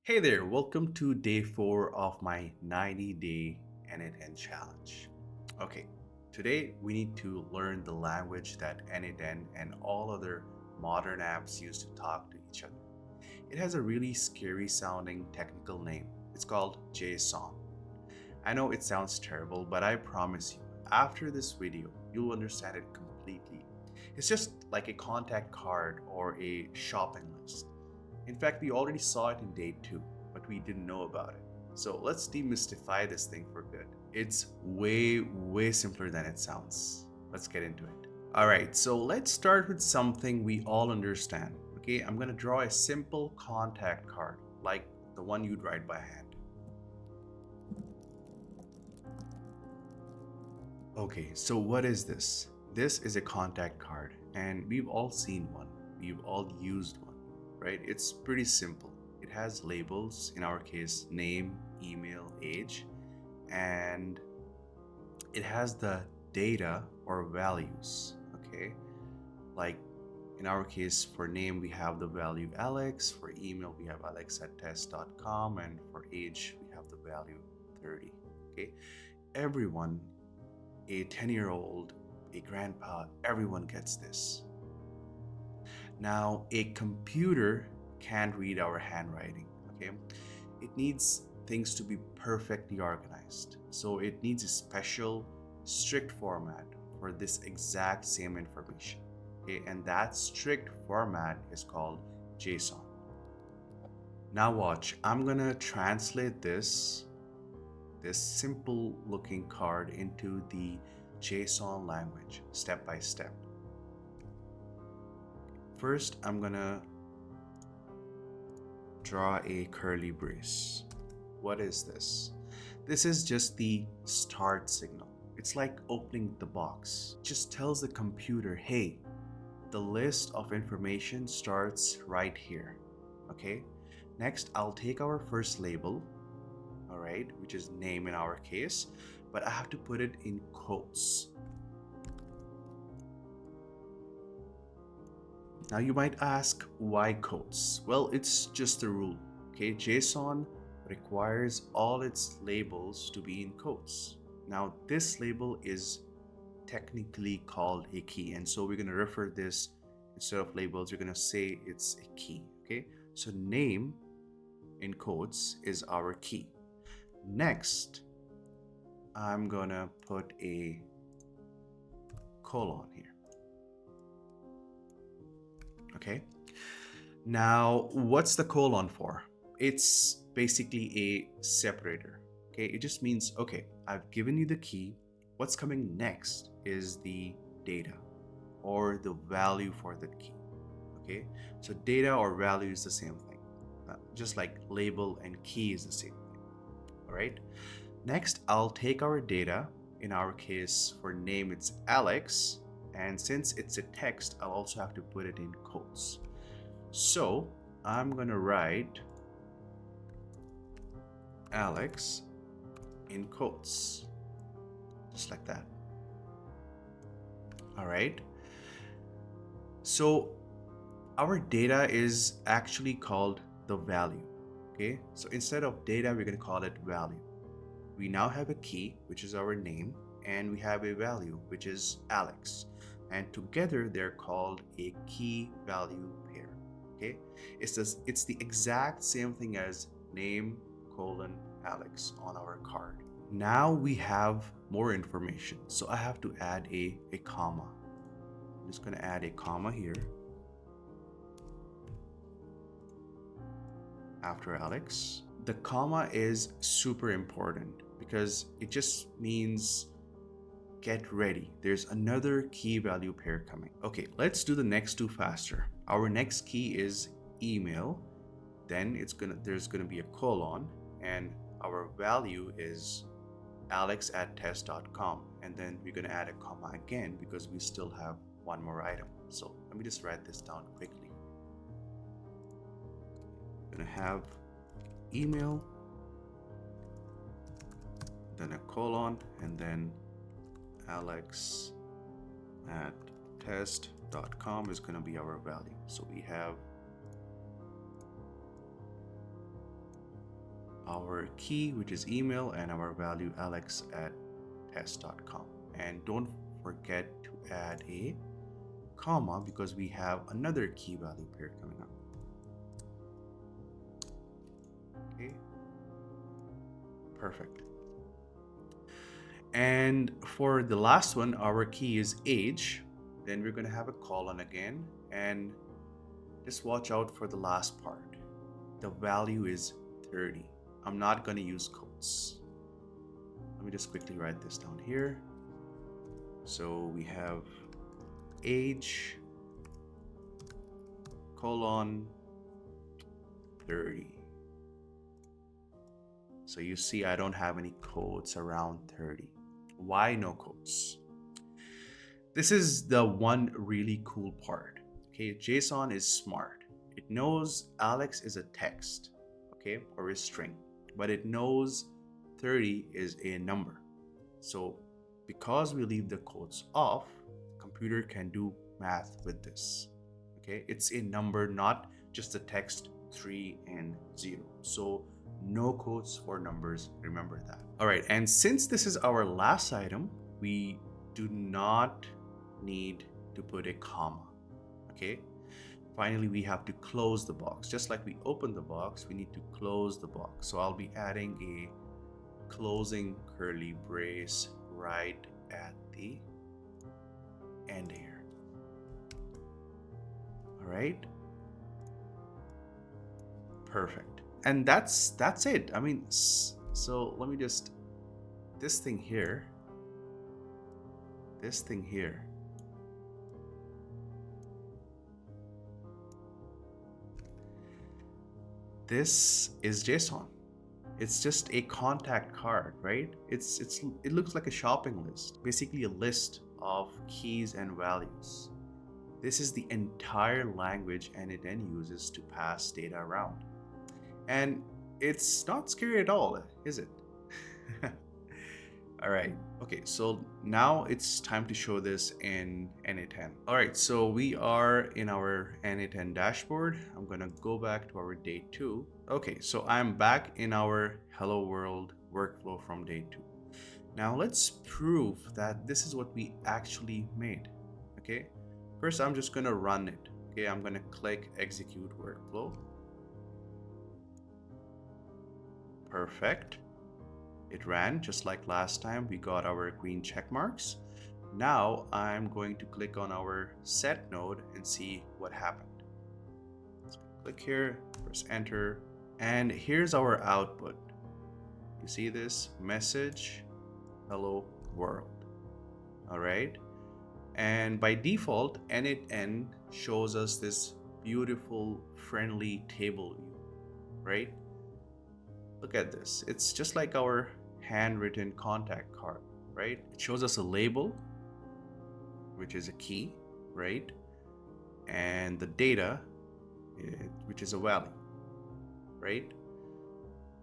Hey there, welcome to day 4 of my 90-day n8n challenge. Okay, today we need to learn the language that n8n and all other modern apps use to talk to each other. It has a really scary sounding technical name. It's called JSON. I know it sounds terrible, but I promise you, after this video, you'll understand it completely. It's just like a contact card or a shopping list. In fact, we already saw it in day 2, but we didn't know about it. So let's demystify this thing for good. It's way simpler than it sounds. Let's get into it. Alright, so let's start with something we all understand. Okay, I'm gonna draw a simple contact card, like the one you'd write by hand. Okay, so what is this? This is a contact card, and we've all seen one. We've all used one, right? It's pretty simple. It has labels, in our case, name, email, age, and it has the data or values, okay? Like in our case, for name, we have the value Alex, for email, we have alex@test.com, and for age, we have the value 30, okay? Everyone, a 10-year-old, a grandpa, everyone gets this. Now, a computer can't read our handwriting, okay? It needs things to be perfectly organized. So it needs a special, strict format for this exact same information, okay? And that strict format is called JSON. Now watch, I'm gonna translate this simple looking card into the JSON language step by step. First, I'm gonna draw a curly brace. What is this? This is just the start signal. It's like opening the box. It just tells the computer, hey, the list of information starts right here. Okay? Next, I'll take our first label, all right, which is name in our case, but I have to put it in quotes. Now you might ask, why quotes? Well, it's just a rule, okay? JSON requires all its labels to be in quotes. Now this label is technically called a key, and so we're going to refer this, instead of labels, we're going to say it's a key, okay? So name in quotes is our key. Next, I'm going to put a colon here. Okay, now what's the colon for? It's basically a separator. Okay, it just means, okay, I've given you the key. What's coming next is the data or the value for that key. Okay, so data or value is the same thing, just like label and key is the same thing. All right, next I'll take our data. In our case, for name, it's Alex. And since it's a text, I'll also have to put it in quotes. So I'm gonna write Alex in quotes, just like that. All right. So our data is actually called the value. Okay. So instead of data, we're gonna call it value. We now have a key, which is our name, and we have a value, which is Alex. And together they're called a key value pair. Okay, it's the exact same thing as name colon Alex on our card. Now we have more information, so I have to add a comma. I'm just going to add a comma here after Alex. The comma is super important because it just means get ready. There's another key value pair coming. Okay, let's do the next two faster. Our next key is email. Then there's gonna be a colon, and our value is alex@test.com. And then we're gonna add a comma again because we still have one more item. So let me just write this down quickly. I'm gonna have email, then a colon, and then alex@test.com is going to be our value. So we have our key, which is email, and our value alex@test.com. And don't forget to add a comma because we have another key value pair coming up. Okay, perfect. And for the last one, our key is age. Then we're going to have a colon again, and just watch out for the last part. The value is 30. I'm not going to use quotes. Let me just quickly write this down here. So we have age colon 30. So you see I don't have any quotes around 30. Why no quotes? This is the one really cool part. Okay, JSON is smart. It knows Alex is a text, okay, or a string, but it knows 30 is a number. So because we leave the quotes off, the computer can do math with this. Okay, it's a number, not just a text 3 and 0. So no quotes for numbers, remember that. All right, and since this is our last item, we do not need to put a comma. Okay, finally we have to close the box. Just like we opened the box, we need to close the box. So I'll be adding a closing curly brace right at the end here. All right, perfect. And that's it. I mean, so let me just, this thing here, this is JSON. It's just a contact card, right? It looks like a shopping list, basically a list of keys and values. This is the entire language n8n uses to pass data around. And it's not scary at all, is it? All right, okay, so now it's time to show this in n8n. All right, so we are in our n8n dashboard. I'm gonna go back to our day 2. Okay, so I'm back in our Hello World workflow from day 2. Now let's prove that this is what we actually made, okay? First, I'm just gonna run it, okay? I'm gonna click execute workflow. Perfect. It ran just like last time. We got our green check marks. Now I'm going to click on our set node and see what happened. So click here, press enter, and here's our output. You see this message, hello world. All right. And by default, n8n shows us this beautiful, friendly table view, right? Look at this. It's just like our handwritten contact card, right? It shows us a label, which is a key, right? And the data, which is a value, right?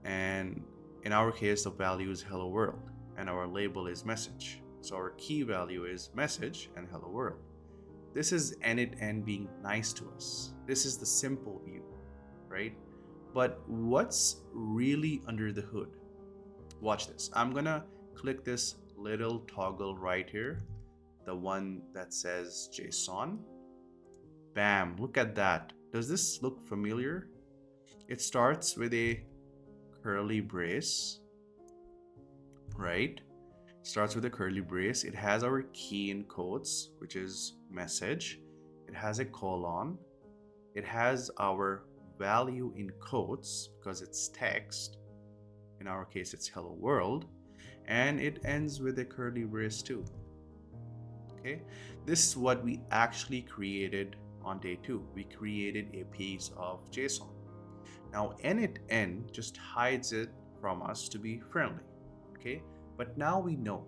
And in our case, the value is hello world, and our label is message. So our key value is message and hello world. This is n8n being nice to us. This is the simple view, right? But what's really under the hood? Watch this. I'm gonna click this little toggle right here, the one that says JSON. Bam, look at that. Does this look familiar? It starts with a curly brace, right? Starts with a curly brace. It has our key in quotes, which is message. It has a colon. It has our value in quotes because it's text. In our case, it's hello world. And it ends with a curly brace too. Okay, this is what we actually created on day 2. We created a piece of JSON. Now n8n just hides it from us to be friendly. Okay, but now we know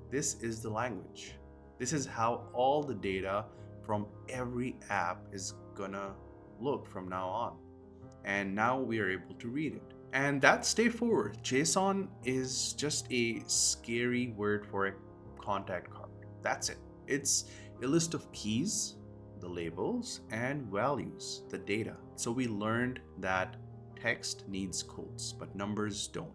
this is the language. This is how all the data from every app is gonna look from now on. And now we are able to read it. And that's day 4. JSON is just a scary word for a contact card. That's it. It's a list of keys, the labels, and values, the data. So we learned that Text needs quotes, but numbers don't.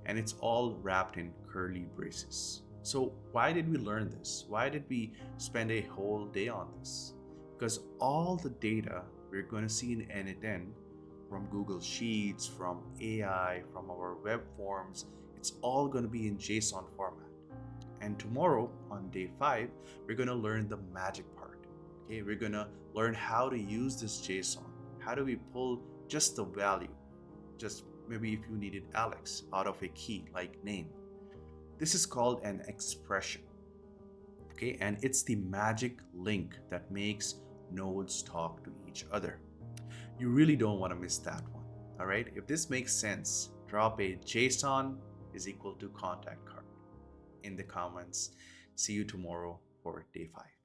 And it's all wrapped in curly braces. So, why did we learn this? Why did we spend a whole day on this? Because all the data we're going to see in n8n from Google Sheets, from AI, from our web forms, it's all going to be in JSON format. And tomorrow on day 5, we're going to learn the magic part. Okay, we're going to learn how to use this JSON. How do we pull just the value? Just maybe if you needed Alex out of a key like name. This is called an expression. Okay, and it's the magic link that makes nodes talk to each other. You really don't want to miss that one. All right, if this makes sense, drop a JSON is equal to contact card in the comments. See you tomorrow for day 5.